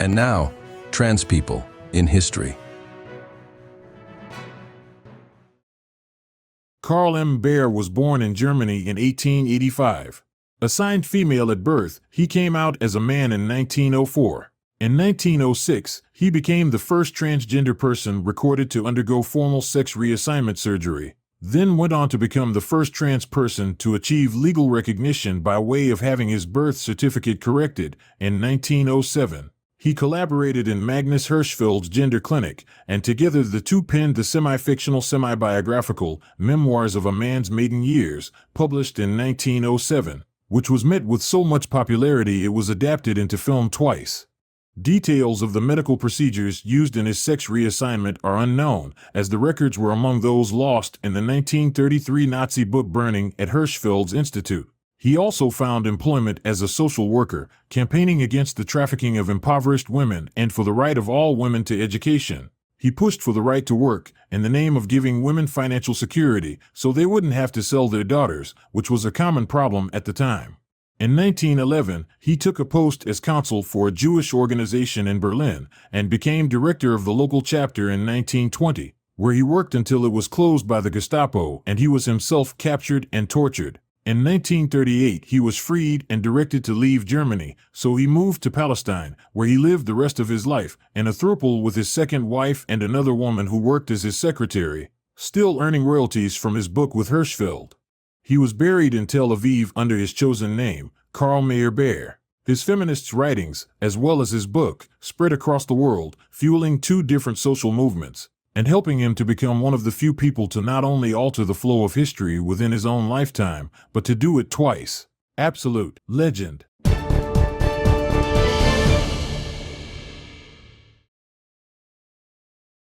And now, trans people in history. Karl M. Baer was born in Germany in 1885. Assigned female at birth, he came out as a man in 1904. In 1906, he became the first transgender person recorded to undergo formal sex reassignment surgery, then went on to become the first trans person to achieve legal recognition by way of having his birth certificate corrected in 1907. He collaborated in Magnus Hirschfeld's Gender Clinic, and together the two penned the semi-fictional semi-biographical Memoirs of a Man's Maiden Years, published in 1907, which was met with so much popularity it was adapted into film twice. Details of the medical procedures used in his sex reassignment are unknown, as the records were among those lost in the 1933 Nazi book burning at Hirschfeld's Institute. He also found employment as a social worker, campaigning against the trafficking of impoverished women and for the right of all women to education. He pushed for the right to work in the name of giving women financial security so they wouldn't have to sell their daughters, which was a common problem at the time. In 1911, he took a post as counsel for a Jewish organization in Berlin and became director of the local chapter in 1920, where he worked until it was closed by the Gestapo and he was himself captured and tortured. In 1938, he was freed and directed to leave Germany, so he moved to Palestine, where he lived the rest of his life, in a throuple with his second wife and another woman who worked as his secretary, still earning royalties from his book with Hirschfeld. He was buried in Tel Aviv under his chosen name, Karl M. Baer. His feminist writings, as well as his book, spread across the world, fueling two different social movements, and helping him to become one of the few people to not only alter the flow of history within his own lifetime, but to do it twice. Absolute legend.